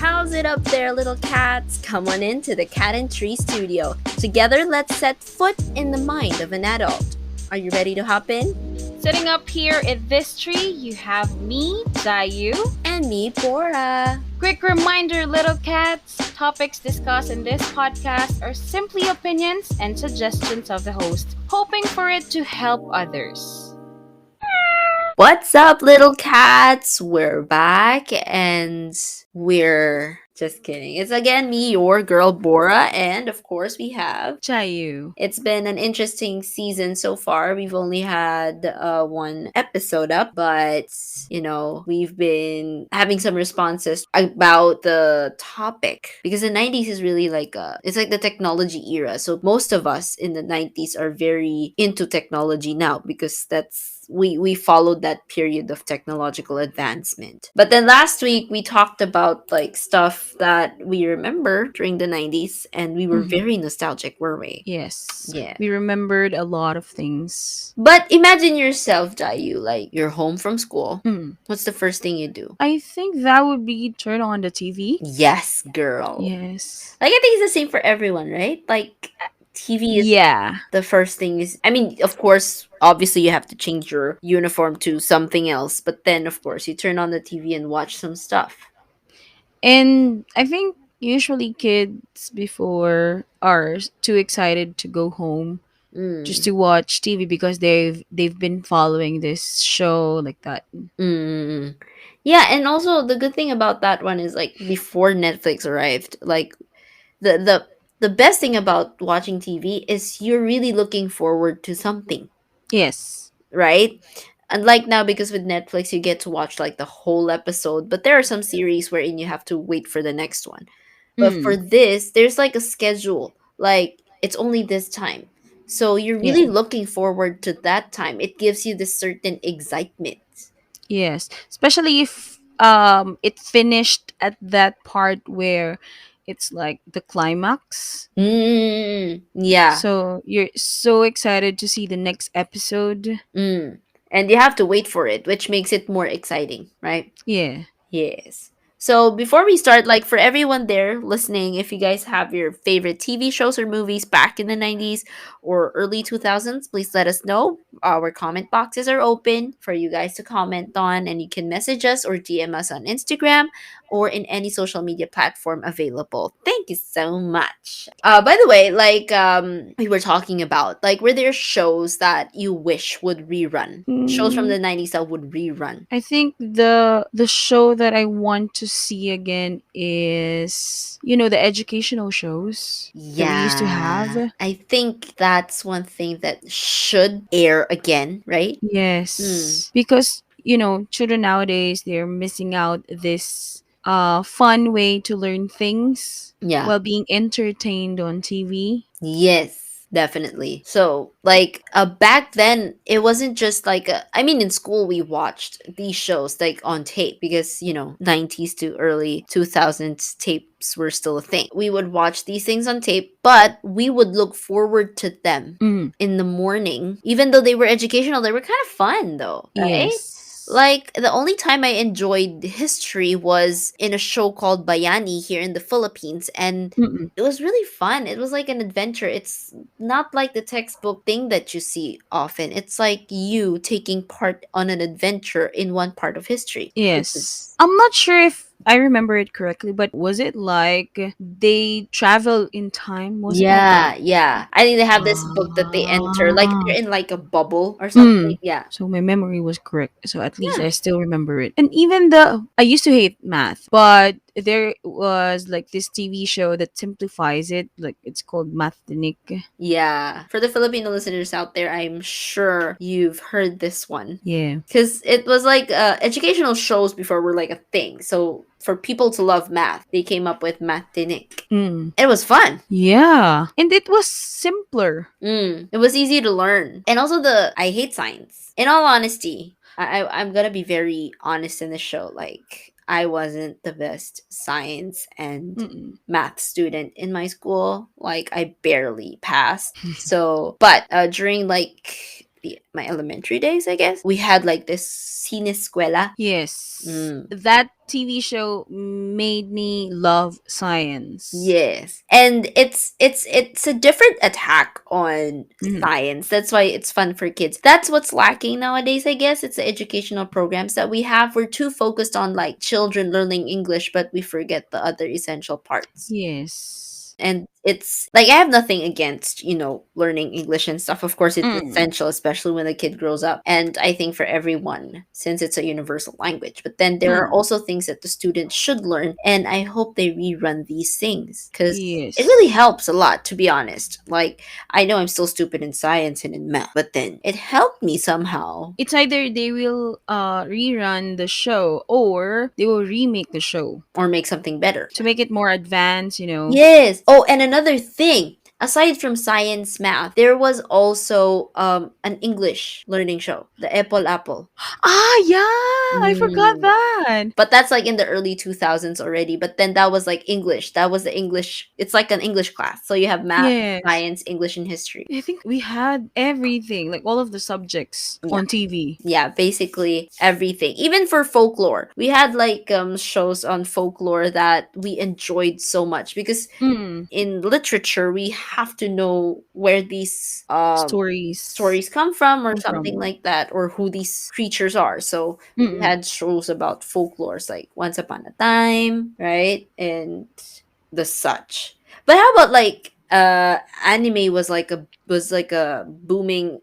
How's it up there, little cats? Come on into the Cat and Tree studio. Together, let's set foot in the mind of an adult. Are you ready to hop in? Sitting up here at this tree, you have me, Dayu. And me, Bora. Quick reminder, little cats, topics discussed in this podcast are simply opinions and suggestions of the host, hoping for it to help others. What's up, little cats? We're back and we're just kidding. It's again me, your girl Bora, and of course we have Dayu. It's been an interesting season so far. We've only had one episode up, but we've been having some responses about the topic because the 90s is really it's like the technology era. So most of us in the 90s are very into technology now because we followed that period of technological advancement. But then last week we talked about like stuff that we remember during the 90s and we were very nostalgic, were we? Yes. Yeah. We remembered a lot of things. But imagine yourself, Dayu, like you're home from school. What's the first thing you do? I think that would be turn on the TV. Yes, girl. Yes. Like I think it's the same for everyone, right? Like TV is the first thing is, I mean, of course, obviously you have to change your uniform to something else, but then of course you turn on the TV and watch some stuff. And I think usually kids before are too excited to go home just to watch TV because they've been following this show like that. Yeah, and also the good thing about that one is like before Netflix arrived, like the best thing about watching TV is you're really looking forward to something. Yes. Right? Unlike now, because with Netflix you get to watch like the whole episode, but there are some series wherein you have to wait for the next one. But for this, there's like a schedule. Like it's only this time. So you're really looking forward to that time. It gives you this certain excitement. Yes. Especially if it finished at that part where it's like the climax. Yeah. So you're so excited to see the next episode. And you have to wait for it, which makes it more exciting, right? Yeah. Yes. So before we start, like for everyone there listening, if you guys have your favorite TV shows or movies back in the 90s or early 2000s, please let us know. Our comment boxes are open for you guys to comment on, and you can message us or DM us on Instagram or in any social media platform available. Thank you so much. By the way, we were talking about, like, were there shows that you wish would rerun? Shows from the 90s that would rerun? I think the show that I want to see again is the educational shows that we used to have. I think that's one thing that should air again, right? Yes. Because children nowadays they're missing out this fun way to learn things Yeah. while being entertained on TV. Yes, definitely. So, back then, it wasn't just I mean, in school, we watched these shows like on tape because, 90s to early 2000s tapes were still a thing. We would watch these things on tape, but we would look forward to them in the morning. Even though they were educational, they were kind of fun, though, right? Yes. Like, the only time I enjoyed history was in a show called Bayani here in the Philippines, and it was really fun. It was like an adventure. It's not like the textbook thing that you see often. It's like you taking part on an adventure in one part of history. Yes. I'm not sure if I remember it correctly, but was it like they travel in time? Was it like that? Yeah. I think they have this book that they enter, like they're in like a bubble or something. Yeah. So my memory was correct. So at least Yeah. I still remember it. And even I used to hate math, but there was like this TV show that simplifies it. Like it's called Math Dinik. Yeah. For the Filipino listeners out there, I'm sure you've heard this one. Yeah. Because it was like educational shows before were like a thing. So for people to love math, they came up with Math Dinik. It was fun. Yeah. And it was simpler. It was easy to learn. And also I hate science. In all honesty, I'm gonna be very honest in this show. Like, I wasn't the best science and math student in my school. Like, I barely passed. So, but during the my elementary days, I guess. We had like this Cinescuela. Yes. Mm. That TV show made me love science. Yes. And it's a different attack on Mhm. science. That's why it's fun for kids. That's what's lacking nowadays, I guess. It's the educational programs that we have. We're too focused on like children learning English, but we forget the other essential parts. Yes. And it's like I have nothing against, learning English and stuff. Of course, it's Mm. essential, especially when the kid grows up. And I think for everyone, since it's a universal language. But then there are Mm. also things that the students should learn. And I hope they rerun these things because it really Yes. helps a lot, to be honest. Like, I know I'm still stupid in science and in math, but then it helped me somehow It's either they will rerun the show or they will remake the show or make something better. to make it more advanced, you know. Yes. Oh, and another thing. Aside from science math, there was also an English learning show, the Apple Apple. Ah, yeah, I forgot Mm. that. But that's like in the early 2000s already. But then that was like English. That was the English. It's like an English class. So you have math, Yes. science, English, and history. I think we had everything, like all of the subjects Yeah. on TV. Yeah, basically everything. Even for folklore. We had like shows on folklore that we enjoyed so much because Mm. in literature we have to know where these Stories stories come from or come something from. like that or who these creatures are. So we Mm. had shows about folklores like Once Upon a Time, right? And the such. But how about like anime was like a booming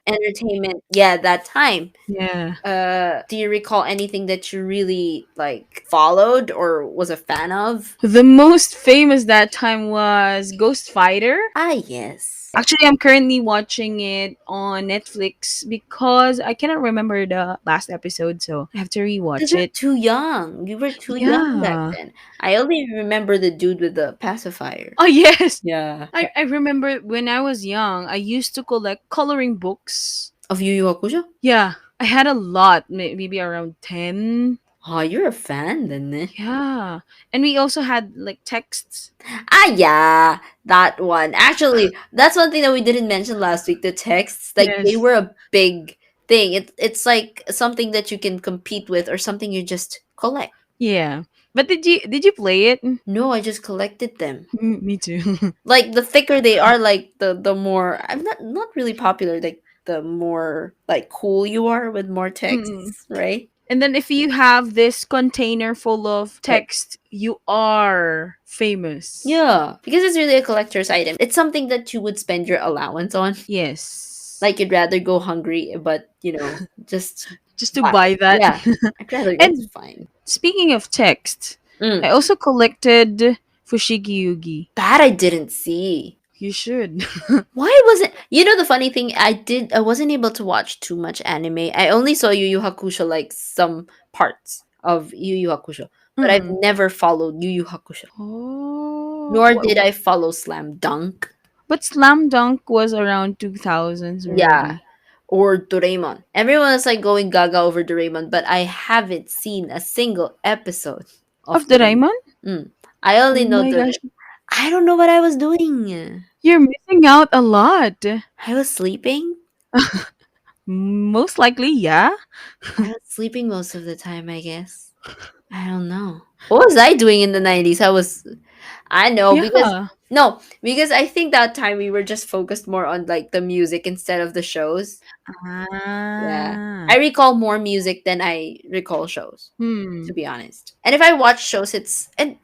entertainment, yeah, that time. Yeah. Do you recall anything that you really like followed or was a fan of? The most famous that time was Ghost Fighter. Ah, yes. Actually, I'm currently watching it on Netflix because I cannot remember the last episode, so I have to Because rewatch you're it. too young. You were too young back Yeah. then. I only remember the dude with the pacifier. Oh, yes. Yeah. I remember when I was young, I used to collect coloring books. Of Yu Yu Hakusho? Yeah, I had a lot, maybe around 10. Oh, you're a fan then, eh? Yeah. And we also had like texts. Ah, yeah, that one. Actually, that's one thing that we didn't mention last week. The texts, like they Yes. were a big thing. It's like something that you can compete with or something you just collect. Yeah. But did you play it? No, I just collected them. Me too. Like the thicker they are, like the more I'm not really popular. Like the more like cool you are with more Mm. texts, right? And then if you have this container full of Right. text, you are famous. Yeah, because it's really a collector's item. It's something that you would spend your allowance on. Yes. Like you'd rather go hungry, but just Just to buy. buy that. Yeah, I'd rather. That's And fine. speaking of text, I Mm. also collected Fushigi Yugi. That I didn't see. You should. Why wasn't the funny thing? I wasn't able to watch too much anime. I only saw Yu Yu Hakusho, like some parts of Yu Yu Hakusho, but I've Mm. never followed Yu Yu Hakusho. Oh. Nor did I follow Slam Dunk. But Slam Dunk was around 2000s Yeah, already. or Doraemon. Everyone is like going gaga over Doraemon, but I haven't seen a single episode of Of Doraemon. Doraemon? I only Oh know my gosh. Doraemon. I don't know what I was doing. You're missing out a lot. I was sleeping. Most likely, yeah. I was sleeping most of the time, I guess. I don't know. What was I doing in the 90s? I know because Yeah. no, because I think that time we were just focused more on like the music instead of the shows. Yeah. Ah. I recall more music than I recall shows, Hmm. to be honest. And if I watch shows, and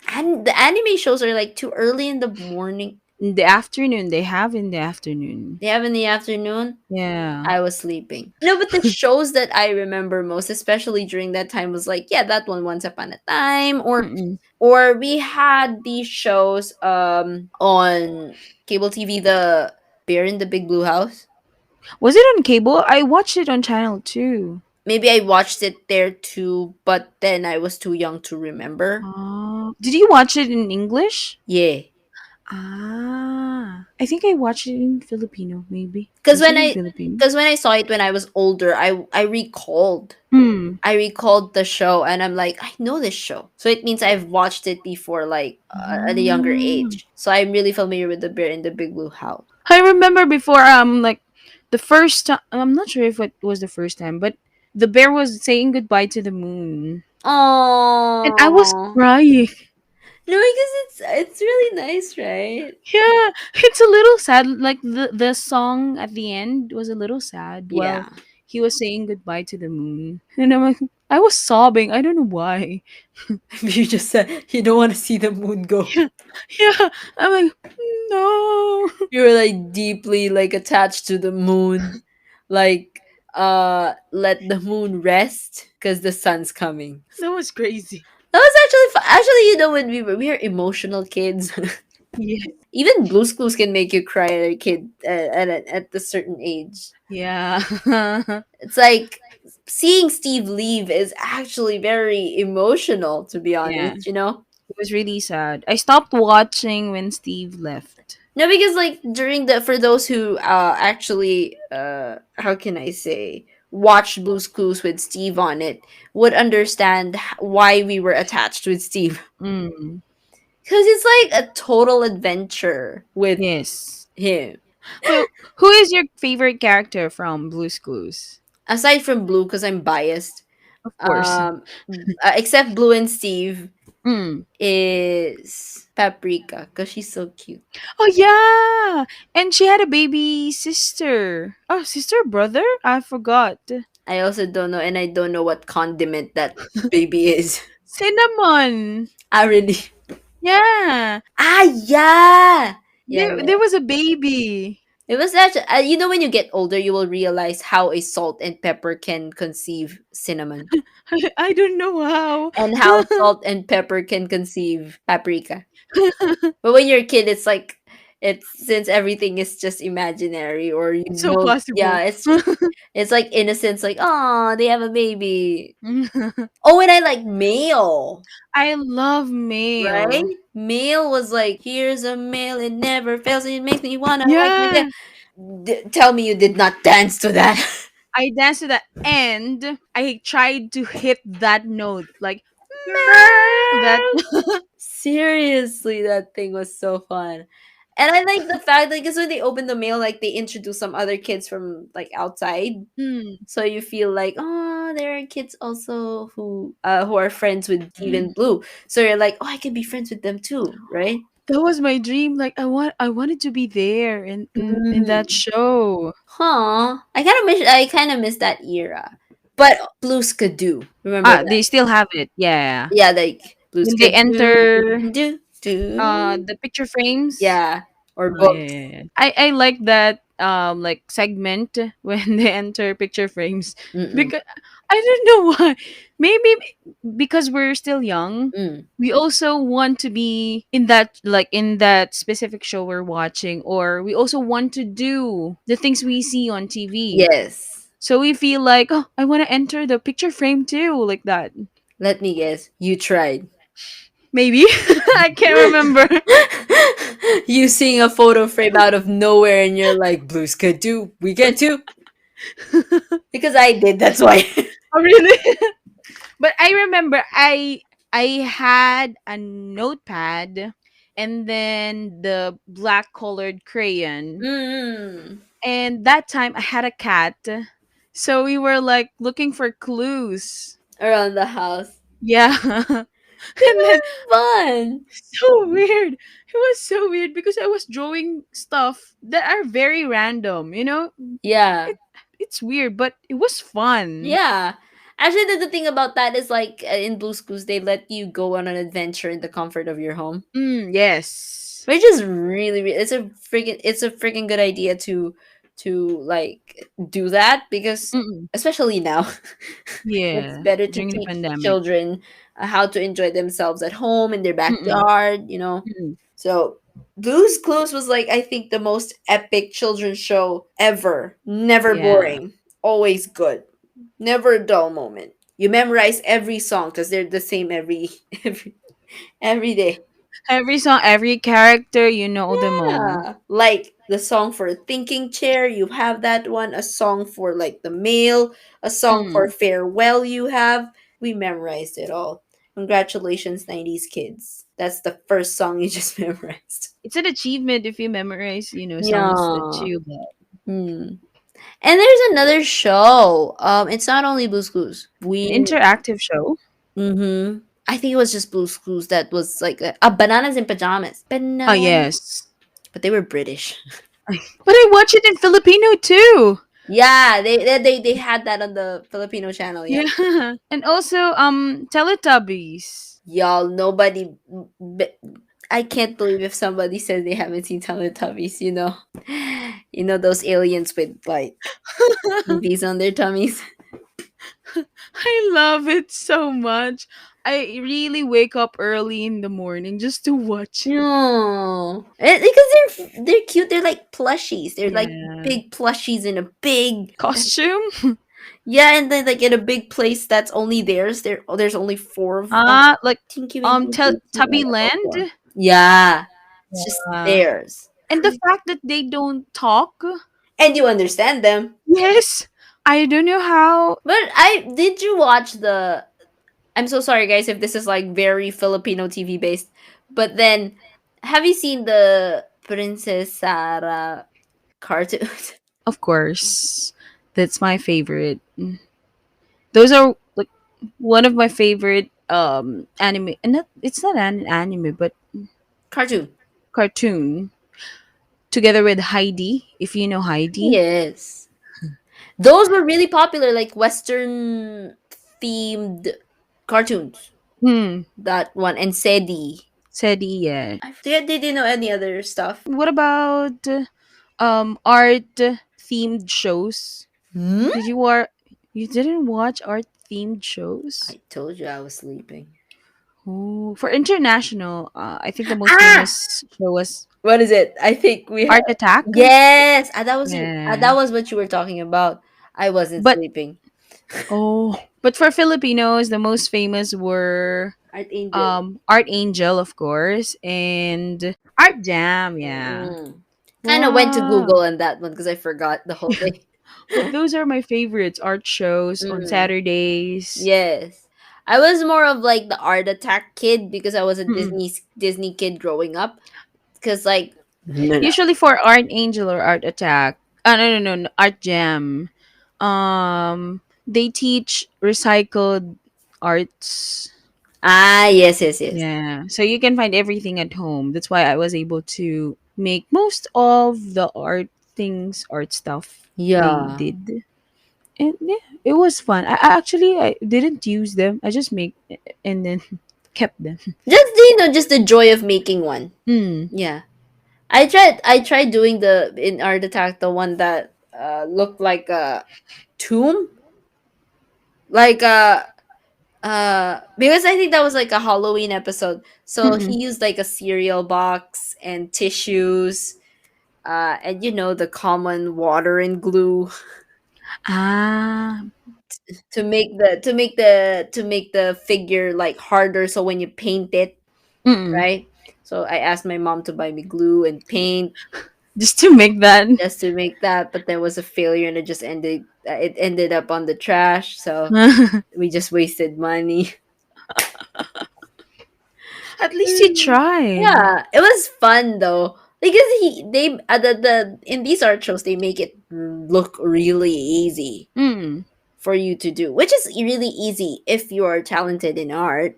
the anime shows are like too early in the morning. In the afternoon, they have in the afternoon. They have in the afternoon. Yeah. I was sleeping. No, but the shows that I remember most, especially during that time, was like, yeah, that one, Once Upon a Time, Mm-mm. or we had these shows on cable TV, the Bear in the Big Blue House. Was it on cable? I watched it on channel 2. Maybe I watched it there too, but then I was too young to remember. Oh. Did you watch it in English? Yeah, Ah. I think I watched it in Filipino, maybe. because Was it when in I Filipino? because when I saw it when I was older, I recalled. Hmm. I recalled the show and I'm like, I know this show. So it means I've watched it before, like at a younger Ah. age. So I'm really familiar with the Bear in the Big Blue House. I remember before like The first time, I'm not sure if it was the first time, but the bear was saying goodbye to the moon, and I was Oh. crying. No, because it's really nice, right? Yeah, it's a little sad. Like the song at the end was a little sad while Yeah. he was saying goodbye to the moon, and I'm like, I was sobbing. I don't know why. You just said you don't want to see the moon go. Yeah, yeah. I'm like, no. You're like deeply like attached to the moon. Like let the moon rest because the sun's coming. That was crazy. That was actually actually, when we were emotional kids. Yeah, Even Blue's Clues can make you cry at a kid at a certain age. yeah, It's like seeing Steve leave is actually very emotional, to be yeah. honest, you know? It was really sad. I stopped watching when Steve left. No, because like during the for those who actually how can I say watched Blue's Clues with Steve on it would understand why we were attached with Steve. Mm, Because it's like a total adventure with yes. him. Well, who is your favorite character from Blue's Clues? Aside from Blue, because I'm biased, Of course. except Blue and Steve, Mm. is Paprika because she's so cute. Oh yeah, and she had a baby sister. Oh, sister, or brother? I forgot. I also don't know, and I don't know what condiment that baby is. Cinnamon. I really. Yeah, Ah, yeah! Yeah, yeah. there was a baby. It was actually, when you get older, you will realize how a salt and pepper can conceive cinnamon, I don't know how. and how salt and pepper can conceive paprika. But when you're a kid, it's like, since everything is just imaginary, or It's so possible. yeah, it's like innocence, like, oh, they have a baby. Oh, and I like mail. I love Right? mail. Mail was like, here's a mail, it never fails, it makes me wanna wag my tail. Yeah, Tell me you did not dance to that. I danced to the end. I tried to hit that note, like that. Seriously, that thing was so fun. And I like the fact that because when they open the mail, like they introduce some other kids from like outside. Mm, So you feel like, oh, there are kids also who are friends with Steve mm. and Blue. So you're like, oh, I can be friends with them too, right? That was my dream. Like I wanted to be there in that Mm. show. Huh. I kind of miss that era. But Blues could do. Remember Ah, that? they still have it. Yeah. Yeah, like Blues When they could enter do. the picture frames. Yeah, or Oh, yeah, books. yeah, yeah. I like that like segment when they enter picture frames Mm-mm. because I don't know why. Maybe because we're still young. Mm. We also want to be in that, like in that specific show we're watching, or we also want to do the things we see on TV. Yes. So we feel like, oh, I want to enter the picture frame too, like that. Let me guess. You tried. Maybe I can't remember. You seeing a photo frame out of nowhere and you're like, Blues could do. We can too. Because I did, that's why. Oh, really? But I remember I had a notepad and then the black colored crayon. Mm. And that time I had a cat. So we were like looking for clues. Around the house. Yeah. They And then were fun. so weird. It was so weird because I was drawing stuff that are very random, you know? Yeah. It it's weird, but it was fun. Yeah. Actually, the thing about that is like in Blue Schools, they let you go on an adventure in the comfort of your home, Mm, yes. which is it's a freaking good idea to like do that because Mm-mm. especially now, it's Yeah, better to during the teach pandemic. children how to enjoy themselves at home in their Mm-mm. backyard. Mm-mm. So Blue's Clues was like I think the most epic children's show ever. Never Yeah. boring, always good. Never a dull moment. You memorize every song because they're the same every day. Every song, every character, you know them all. Yeah. Like the song for a thinking chair, you have that one. A song for like the mail, a song for Mm. farewell, you have. We memorized it all. Congratulations, 90s kids. That's the first song you just memorized. It's an achievement if you memorize, songs that Yeah. you love. Hmm. And there's another show. It's not only Blue's Clues. An We interactive show. mm-hmm. I think it was just Blue's Clues that was like bananas in pajamas. Ah, Banana. yes. But they were British. But I watch it in Filipino too. Yeah, they had that on the Filipino channel. Yeah, Yeah. And also Teletubbies. y'all. Nobody. I can't believe if somebody says they haven't seen Teletubbies. You know those aliens with like TVs on their tummies. I love it so much. I really wake up early in the morning just to watch it. No, because they're cute. They're like plushies. They're like Yeah. big plushies in a big Costume? yeah, and then like in a big place that's only theirs. There's only four of Like Tinky Winky. Tinky, Tubby all Land? four. Yeah, it's just Yeah. theirs. And the fact that they don't talk? And you understand them. Yes. I don't know how. But I did you watch the I'm so sorry guys if this is like very Filipino TV based, but then have you seen the Princess Sarah cartoons? Of course. That's my favorite. Those are like one of my favorite anime, and not it's not an anime but Cartoon. cartoon, together with Heidi, if you know Heidi. Yes. Those were really popular, like Western themed cartoons. Hmm. That one and Sedi. Sedi, yeah. Did you know any other stuff? What about art themed shows? Hmm? You didn't watch art themed shows? I told you I was sleeping. Oh, for international, I think the most Ah, famous show was what is it? I think we have. Art Attack. Yes, Yeah. that was what you were talking about. I wasn't But sleeping. but for Filipinos, the most famous were Art Angel. Art Angel, of course, and Art Jam. Yeah. Kind of went to Wow. Google on that one because I forgot the whole thing. But those are my favorites. Art shows on Mm, Saturdays. yes, I was more of like the Art Attack kid because I was a Mm-mm. Disney kid growing up. Because like no, no. Usually for Art Angel or Art Attack. No, Art Jam. They teach recycled arts. Yes, yes, yes. Yeah. So you can find everything at home. That's why I was able to make most of the art stuff they Yeah. did. And yeah, it was fun. I didn't use them. I just make and then kept them. Just just the joy of making one. Mm. Yeah. I tried doing the in Art Attack the one that looked like a tomb. Like because I think that was like a Halloween episode. So Mm-mm. he used like a cereal box and tissues, and the common water and glue Ah. to make the figure like harder so when you paint it, Mm-mm. right? So I asked my mom to buy me glue and paint Just to make that. just to make that, but there was a failure and it ended up on the trash, so we just wasted money. At least you tried. Yeah, it was fun though. Because the in these art shows they make it look really easy Mm. for you to do, which is really easy if you are talented in art.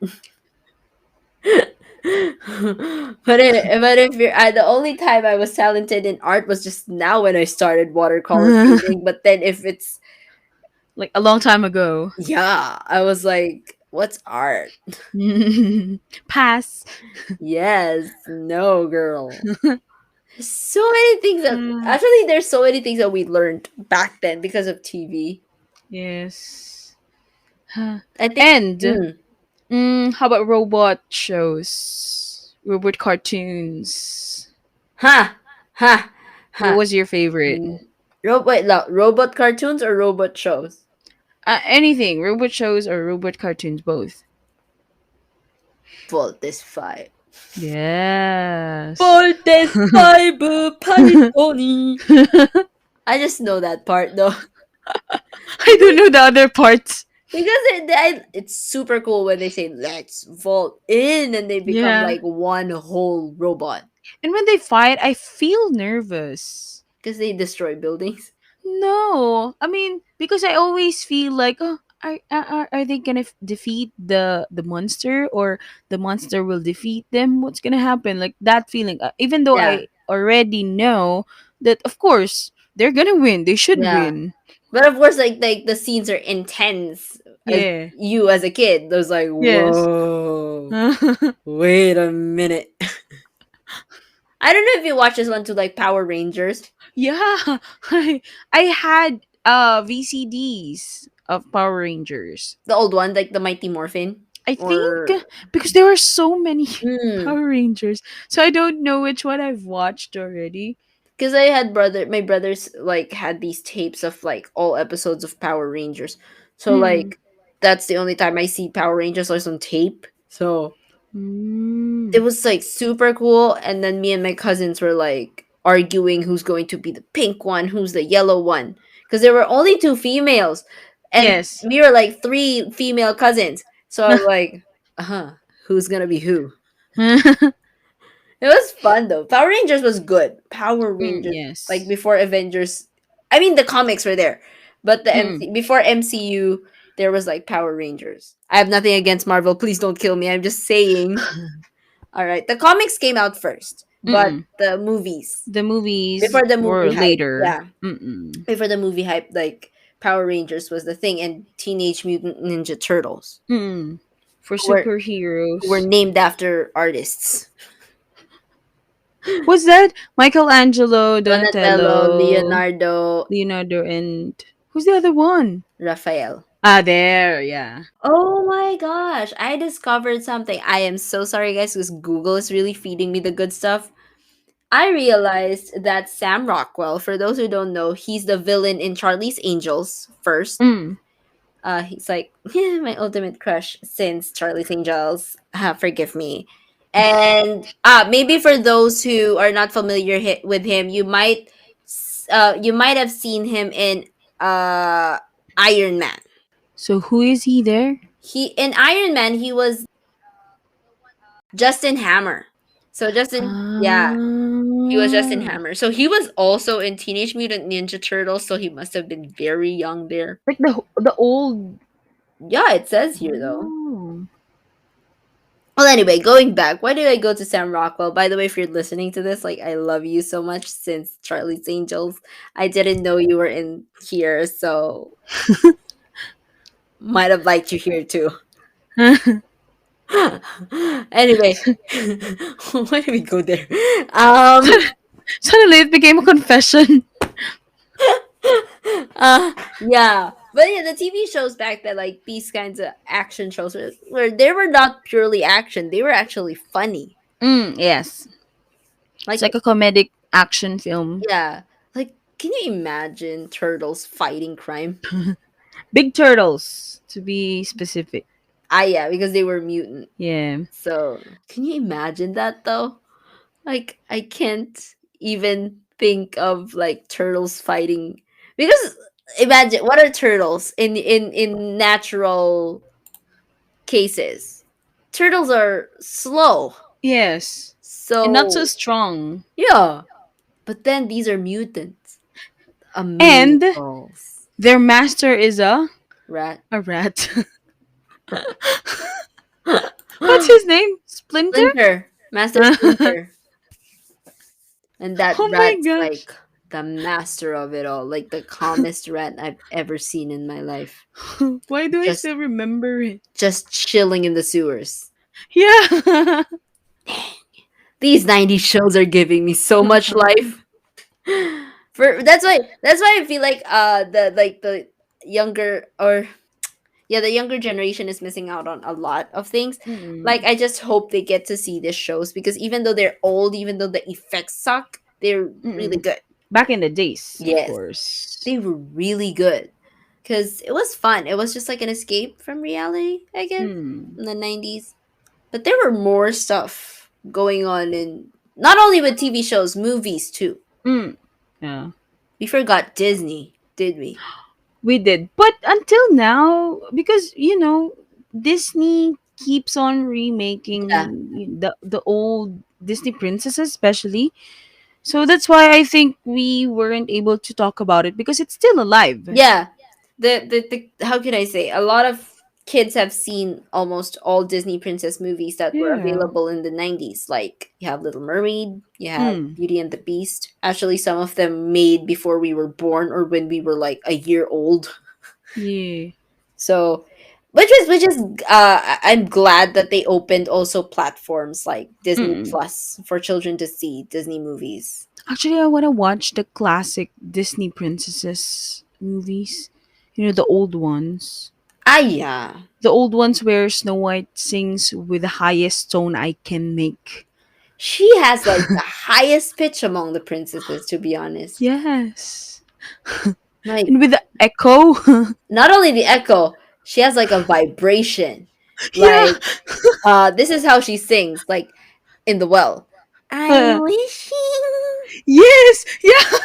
But if you're the only time I was talented in art was just now when I started watercolor painting. But then if it's Like a long time ago. yeah, I was like, what's art? Pass. Yes, no, girl. So many things that Mm, actually there's so many things that we learned back then because of TV. yes. Huh. I think. And how about robot shows? Robot cartoons. Ha ha What ha. was your favorite? Robot cartoons or robot shows? Anything. Robot shows or robot cartoons, both. Voltes 5. Yes. Voltes 5 Panettone. I just know that part though. I don't know the other parts. Because it's super cool when they say let's vault in and they become Yeah. like one whole robot And when they fight, I feel nervous. because they destroy buildings. No, I mean because I always feel like, oh, are they gonna defeat the monster, or the monster will defeat them? What's gonna happen? Like that feeling. Even though Yeah, I already know that, of course, they're gonna win. They should yeah. win. But of course, like the scenes are intense. As Yeah. you as a kid, there's like, Yes. whoa, wait a minute. I don't know if you watch this one too, like Power Rangers, Yeah. I had VCDs of Power Rangers. the old one, like the Mighty Morphin, I think or because there are so many mm, Power Rangers, so I don't know which one I've watched already. because I had my brothers like had these tapes of like all episodes of Power Rangers. So Hmm. like that's the only time I see Power Rangers like on tape. So it Mm. was like super cool. And then me and my cousins were like arguing who's going to be the pink one, who's the yellow one, because there were only two females, and Yes. we were like three female cousins. So I was like, who's gonna be who? Mm, It was fun though. Power Rangers was good. Power Rangers, like yes. before Avengers. I mean, the comics were there, but the Mm. before MCU, there was like Power Rangers. I have nothing against Marvel. Please don't kill me. I'm just saying. All right, the comics came out first, but Mm-mm. the movies The movies before the movie were hype, later. yeah, Mm-mm. before the movie hype, like Power Rangers was the thing, and Teenage Mutant Ninja Turtles, Mm. For who were who were superheroes. named after artists: Was that Michelangelo, Donatello, Donatello, Leonardo, Leonardo, and who's the other one? Raphael. Ah, there, yeah. Oh my gosh, I discovered something. I am so sorry, guys, because Google is really feeding me the good stuff. I realized that Sam Rockwell, for those who don't know, he's the villain in Charlie's Angels first. Mm. He's like my ultimate crush since Charlie's Angels. Forgive me. And maybe for those who are not familiar with him, you might have seen him in uh Iron Man. So who is he there? He in Iron Man he was Justin Hammer. So Justin, yeah, he was Justin Ah, Hammer. So he was also in Teenage Mutant Ninja Turtles. So he must have been very young there. like the old. Yeah, it says here though. Oh. Well, anyway, going back, why did I go to Sam Rockwell? By the way, if you're listening to this, like I love you so much since Charlie's Angels. I didn't know you were in here, so might have liked you here too. Anyway, why did we go there? Um, Suddenly it became a confession. yeah, but yeah, the TV shows back then, like these kinds of action shows, where they were not purely action; they were actually funny. Yes. It's Like, like a comedic action film. yeah, like can you imagine turtles fighting crime? Big turtles, to be specific. Yeah, because they were mutant. Yeah. So can you imagine that though? Like I can't even think of like turtles fighting, because imagine what are turtles in natural cases. Turtles are slow. Yes. And not so So strong. yeah. But then these are mutants. And Amigos. their master is Rat. a rat. What's his name? Splinter? Splinter. Master Oh Splinter. And that my rat's gosh. like the master of it all. Like the calmest rat I've ever seen in my life. Why do I Just still remember it? just chilling in the sewers. Yeah. These 90s shows are giving me so much life. For that's why I feel like the younger, or yeah, the younger generation is missing out on a lot of things. Like Mm, I just hope they get to see these shows, because even though they're old, even though the effects suck, they're really mm. good. Back in the days, of Yes, course. they were really good, because it was fun. It was just like an escape from reality, I guess, Mm, in the 90s. But there were more stuff going on in, not only with TV shows, movies too. mm. Yeah. We forgot Disney, did we? We did. But until now, because, Disney keeps on Yeah. remaking the old Disney princesses, especially. So that's why I think we weren't able to talk about it because it's still alive. Yeah. The how can I say? A lot of kids have seen almost all Disney princess movies that were Yeah. available in the 90s. Like you have Little Mermaid, you have Mm. Beauty and the Beast. Actually, some of them made before we were born or when we were like a year old. Yeah. So, which is I'm glad that they opened also platforms like Disney Mm. Plus for children to see Disney movies. Actually, I want to watch the classic Disney princesses movies. You know, the old ones. Ah, yeah. The old ones where Snow White sings with the highest tone I can make. She has like the highest pitch among the princesses, to be honest. Yes. Like, And with the echo. not only the echo, she has like a vibration. Yeah. Like, this is how she sings, like in the well. I'm Uh, wishing, yes. Yeah.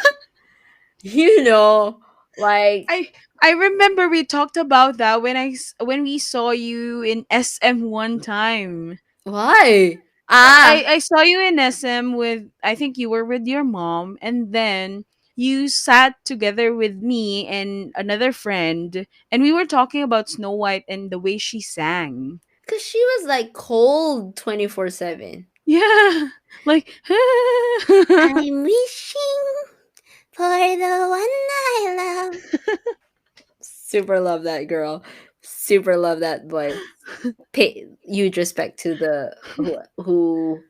you know, like, I I remember we talked about that when we saw you in SM one time. why? I, I Ah, I saw you in SM with, I think you were with your mom, and then you sat together with me and another friend, and we were talking about Snow White and the way she sang. because she was like cold 24/7. Yeah. Like I'm wishing for the one I love. Super love that girl. Super love that voice. Pay huge respect to the who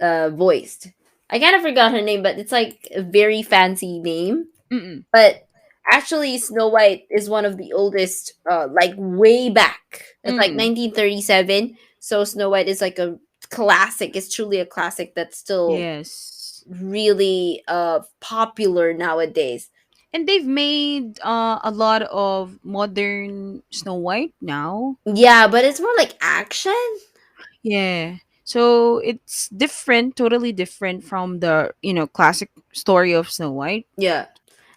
voiced. I kind of forgot her name, but it's like a very fancy name. Mm-mm. But actually, Snow White is one of the oldest, like way back. It's like Mm. 1937. So Snow White is like a classic. It's truly a classic that's still Yes. really popular nowadays. And they've made a lot of modern Snow White now. Yeah, but it's more like action. Yeah. So it's different, totally different from the, classic story of Snow White. Yeah.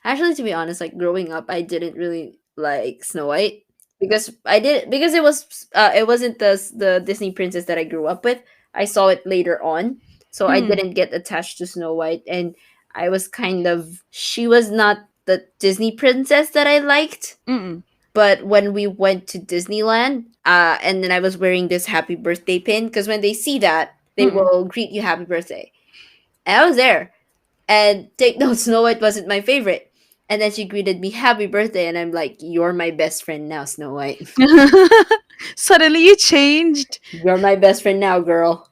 Actually, to be honest, like growing up, I didn't really like Snow White because it wasn't the Disney princess that I grew up with. I saw it later on, so I Mm. didn't get attached to Snow White, and I was kind of she was not the Disney princess that I liked. Mm. But when we went to Disneyland, and then I was wearing this happy birthday pin because when they see that, they Mm. will greet you happy birthday. And I was there. And take note, Snow White wasn't my favorite. And then she greeted me happy birthday, and I'm like, "You're my best friend now, Snow White. Suddenly you changed. You're my best friend now, girl."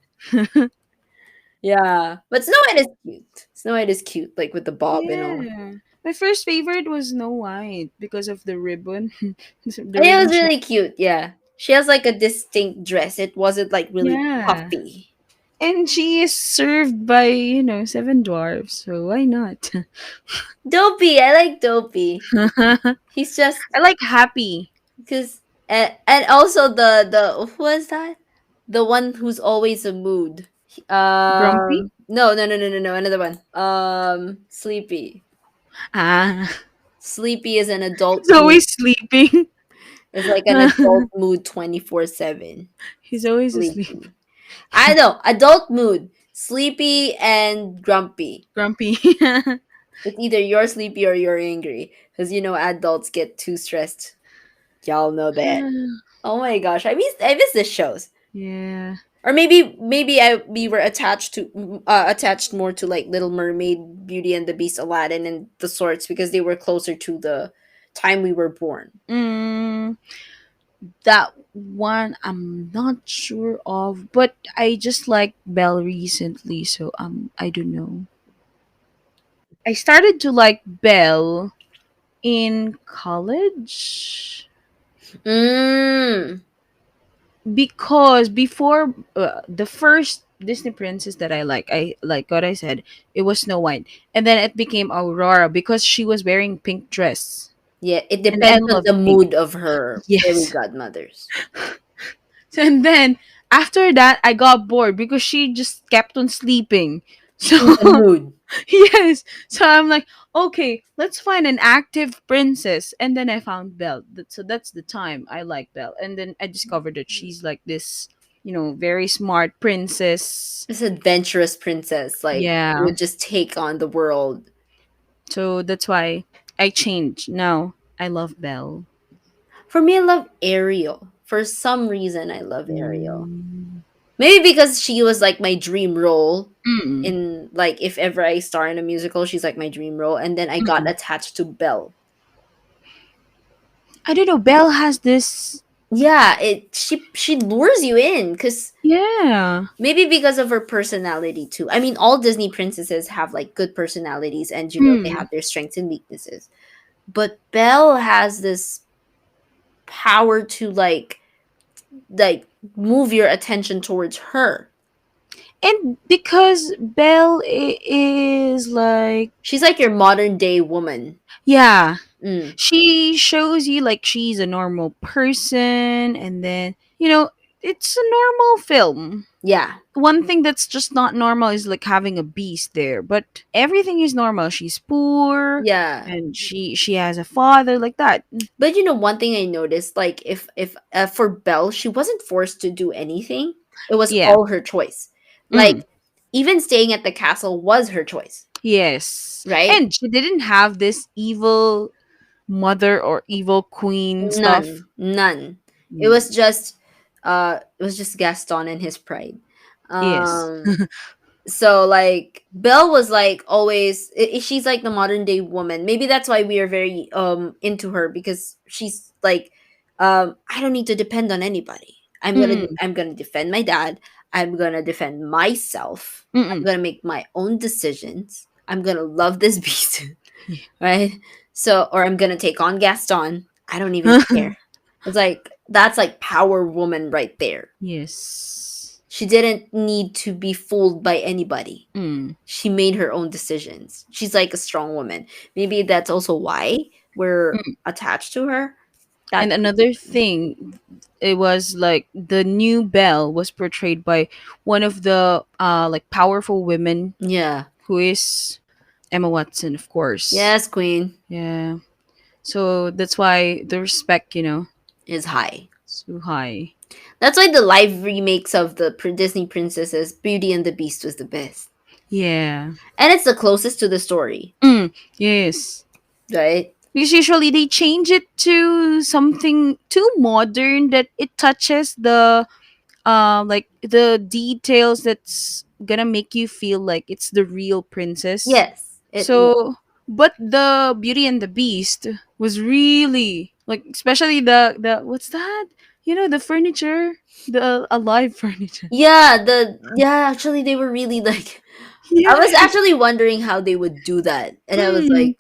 Yeah, but Snow White is cute. Snow White is cute, like with the bob and all. Yeah. My first favorite was Snow White because of the ribbon. The And it ribbon was she really cute. Yeah, she has like a distinct dress. It wasn't like really Yeah. puffy. And she is served by, seven dwarfs, so why not? Dopey, I like Dopey. I He's just like Happy. because and also the who was that? The one who's always a mood. Grumpy? No, another one. Sleepy. Ah, Sleepy is an adult he's mood. always sleeping. It's like an adult mood 24/7. He's always asleep. Sleepy. I know, adult mood. Sleepy and grumpy. Grumpy. It's either you're sleepy or you're angry. Because you know adults get too stressed. Y'all know that. Oh my gosh, I miss the shows. Yeah. Or maybe we were attached more to like Little Mermaid, Beauty and the Beast, Aladdin, and the sorts because they were closer to the time we were born. Mm, that one I'm not sure of, but I just like Belle recently, so I don't know. I started to like Belle in college Mm. because before the first Disney princess that I like what I said, it was Snow White, and then it became Aurora because she was wearing pink dress, Yeah, it and I depends on love the pink. mood of her fairy Yes. godmothers. And then after that, I got bored because she just kept on sleeping. So She's a mood. yes, so I'm like, okay, let's find an active princess, and then I found Belle. So that's the time I like Belle, and then I discovered that she's like this. very smart princess. This adventurous princess, like, Yeah. would just take on the world. So that's why I changed. Now I love Belle. For me, I love Ariel. For some reason, I love Ariel. Mm. Maybe because she was like my dream role Mm. in, like, if ever I star in a musical, she's like my dream role, and then I got Mm. attached to Belle. I don't know. Belle has this. Yeah, it she lures you in because Yeah. maybe because of her personality too. I mean, all Disney princesses have like good personalities, and they Mm. have their strengths and weaknesses. But Belle has this power to like move your attention towards her. And because Belle is like, She's like your modern day woman. yeah, Mm, she shows you like she's a normal person, and then it's a normal film. yeah, One thing that's just not normal is like having a beast there, but everything is normal. She's poor, yeah. and she has a father like that. But one thing I noticed, like, if for Belle, she wasn't forced to do anything. It was Yeah. all her choice. Like, Mm. even staying at the castle was her choice, Yes, right? and she didn't have this evil mother or evil queen stuff. None. It Mm. was just Gaston and his pride. Yes. So like Belle was like always she's like the modern day woman. Maybe that's why we are very into her, because she's like, I don't need to depend on anybody. Mm. I'm gonna defend my dad. I'm gonna defend myself. I'm Mm-mm. gonna make my own decisions. I'm gonna love this beast. Yeah. Right? So, or I'm gonna take on Gaston. I don't even care. It's like that's like power woman right there. Yes. She didn't need to be fooled by anybody. Mm. She made her own decisions. She's like a strong woman. Maybe that's also why we're Mm. attached to her. That And another thing, it was like the new Belle was portrayed by one of the like powerful women, yeah. who is Emma Watson, of course. Yes, Queen Yeah. So that's why the respect, is high. so high. That's why the live remakes of the Disney princesses, Beauty and the Beast, was the best. Yeah. And it's the closest to the story, Mm. Yes. right? Because usually they change it to something too modern that it touches the like the details that's gonna make you feel like it's the real princess. Yes. So, but the Beauty and the Beast was really like, especially the what's that? The furniture, the alive furniture. Yeah, actually they were really like I was Yes. actually wondering how they would do that. And I was Mm. like,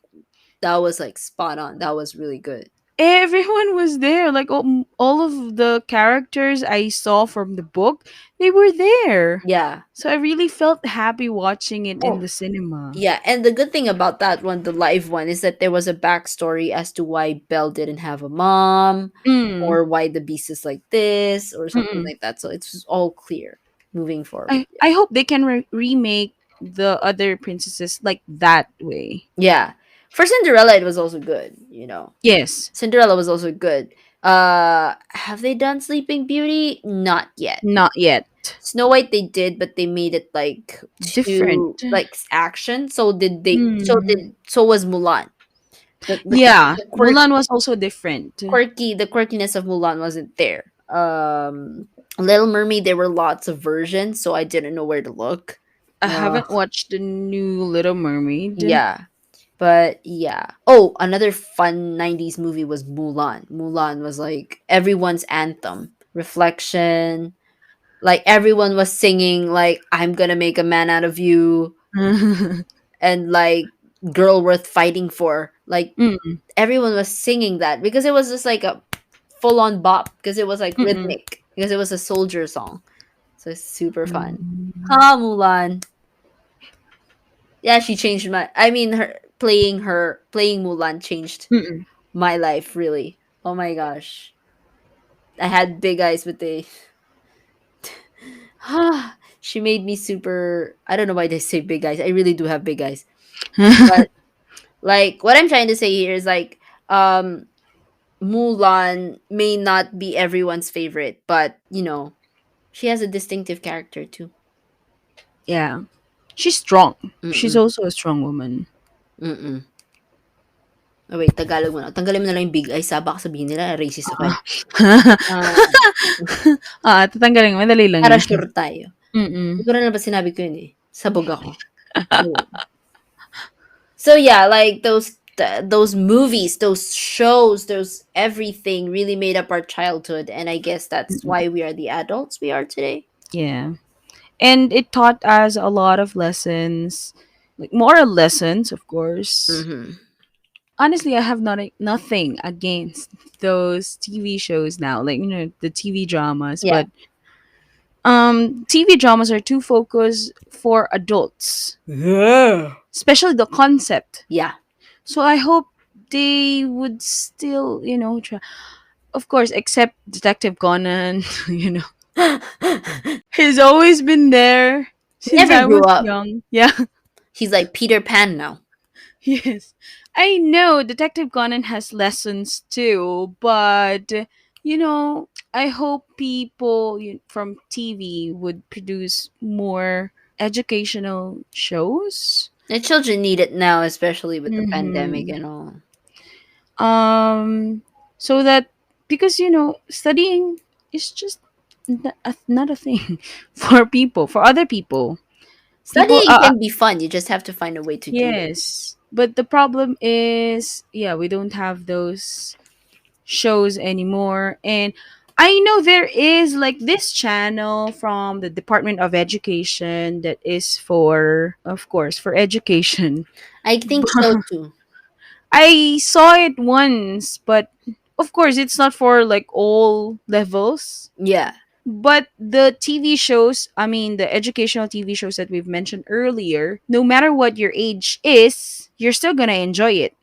that was like spot on. That was really good. Everyone was there. Like all of the characters I saw from the book, they were there. Yeah. So I really felt happy watching it in Oh, the cinema. yeah. And the good thing about that one, the live one, is that there was a backstory as to why Belle didn't have a mom, Mm. or why the beast is like this, or something Mm-mm. like that. So it's just all clear moving forward. I hope they can remake the other princesses like that way. Yeah. For Cinderella, it was also good. Yes, Cinderella was also good. Have they done Sleeping Beauty? Not yet. not yet. Snow White they did, but they made it like Different. too like action. So did they? Mm. So was Mulan. Yeah, The Mulan was also different. the quirkiness of Mulan wasn't there. Little Mermaid, there were lots of versions, so I didn't know where to look. I Uh, haven't watched the new Little Mermaid. yeah, but yeah. Oh, another fun '90s movie was Mulan. Mulan was like everyone's anthem. Reflection. Like everyone was singing like "I'm gonna make a man out of you" Mm. and like "Girl worth fighting for." Like everyone was singing that because it was just like a full on bop, because it was like Mm-mm. rhythmic, because it was a soldier song. So it's super fun. Mm. Ha Mulan. Yeah, she changed my I mean her playing Mulan changed Mm-mm. my life really. Oh my gosh. I had big eyes, but they she made me super. I don't know why they say big eyes. I really do have big eyes. But like what I'm trying to say here is like Mulan may not be everyone's favorite, but She has a distinctive character too. Yeah. She's strong. She's Mm-mm. also a strong woman. Mm-mm. Oh, wait, Tagalog mo na. Tanggalin mo na lang yung big eyes, ha, baka sabihin nila racist ako, eh. Ah. Ah, Tatanggalin mo. Madali lang para yan. sure tayo. Mm-mm. Hindi ko rin alam ba't sinabi ko yun, eh. Sabog ako. Ayun. So yeah, like those movies, those shows, those everything really made up our childhood, and I guess that's Mm-mm. why we are the adults we are today. Yeah. And it taught us a lot of lessons, like moral lessons, of course. Mm-hmm. Honestly, I have nothing against those TV shows now, like the TV dramas, Yeah. but TV dramas are too focused for adults, Yeah. especially the concept. Yeah. So I hope they would still, try. Of course, except Detective Conan, he's always been there He since never I grew was up. young. Yeah. He's like Peter Pan now. Yes. I know Detective Conan has lessons too, but I hope people from TV would produce more educational shows. The children need it now, especially with the pandemic Mm-hmm. and all. So that because studying is just not a thing for other people. People Studying can be fun. You just have to find a way to do it. Yes. But the problem is, yeah, we don't have those shows anymore. And I know there is like this channel from the Department of Education that is for, of course, for education. I think so too. I saw it once, but of course, it's not for like all levels. Yeah. But the TV shows, I mean, the educational TV shows that we've mentioned earlier, no matter what your age is, you're still gonna enjoy it.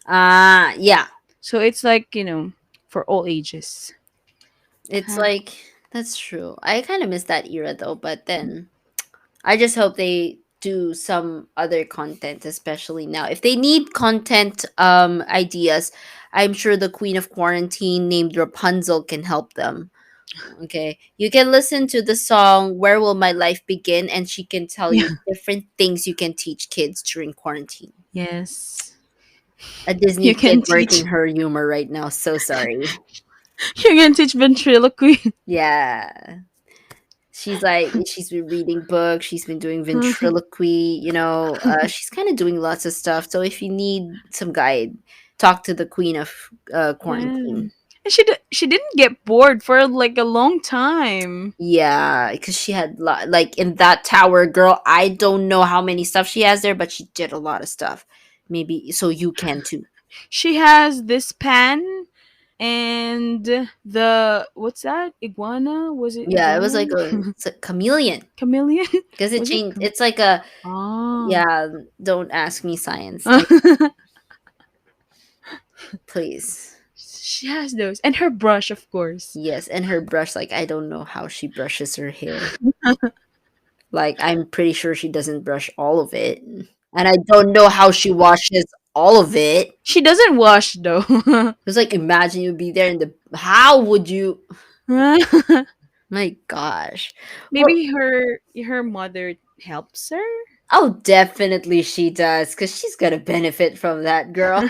Yeah. So it's like, for all ages. It's Huh. like that's true. I kind of miss that era though, but then I just hope they do some other content, especially now. If they need content ideas, I'm sure the Queen of Quarantine named Rapunzel can help them. Okay. You can listen to the song Where Will My Life Begin, and she can tell you Yeah. different things you can teach kids during quarantine. Yes. A Disney You kid can teach working her humor right now. So sorry. you can teach ventriloquy. Yeah. She's been reading books, she's been doing ventriloquy, she's kind of doing lots of stuff. So if you need some guide, talk to the queen of Yeah. quarantine. And she didn't get bored for like a long time. Yeah, because she had like in that tower, girl. I don't know how many stuff she has there, but she did a lot of stuff. Maybe so you can too. She has this pan and the what's that? Iguana? Was it Yeah, it was iguana? like it's a chameleon Chameleon? because it Was it? changed. It's like a Oh. yeah. Don't ask me science, please. She has those. And her brush, of course. Yes, and her brush, like I don't know how she brushes her hair. Like I'm pretty sure she doesn't brush all of it. And I don't know how she washes all of it. She doesn't wash though. It's like imagine you'd be there in the how would you my gosh. Well, Maybe her mother helps her. oh definitely she does, because she's gonna benefit from that girl.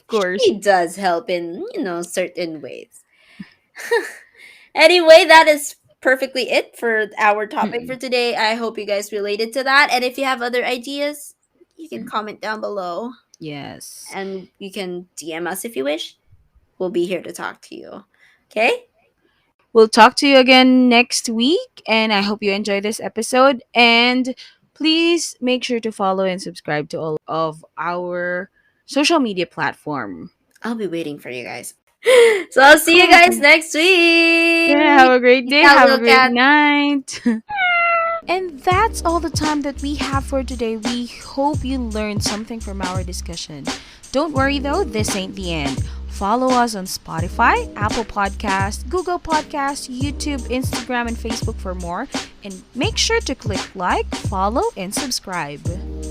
Of course. She does help in, certain ways. Anyway, that is perfectly it for our topic for Mm-mm. today. I hope you guys related to that. And if you have other ideas, you can comment down below Yes. and you can DM us if you wish. We'll be here to talk to you. Okay? We'll talk to you again next week, and I hope you enjoy this episode. And please make sure to follow and subscribe to all of our social media platform. I'll be waiting for you guys. So I'll see you guys next Yeah, have week. a great Peace day. out, Have a little great cat. night. And that's all the time that we have for today. We hope you learned something from our discussion. Don't worry though, this ain't the end. Follow us on Spotify, Apple Podcast, Google Podcast, YouTube, Instagram, and Facebook for more. And make sure to click like, follow, and subscribe.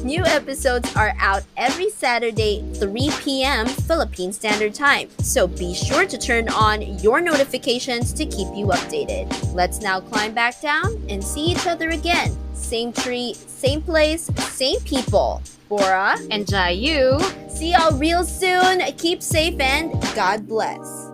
New episodes are out every Saturday, 3 p.m. Philippine Standard Time, so be sure to turn on your notifications to keep you updated. Let's now climb back down and see each other again. Same tree, same place, same people. Bora and Jayu. See y'all real soon. Keep safe and God bless.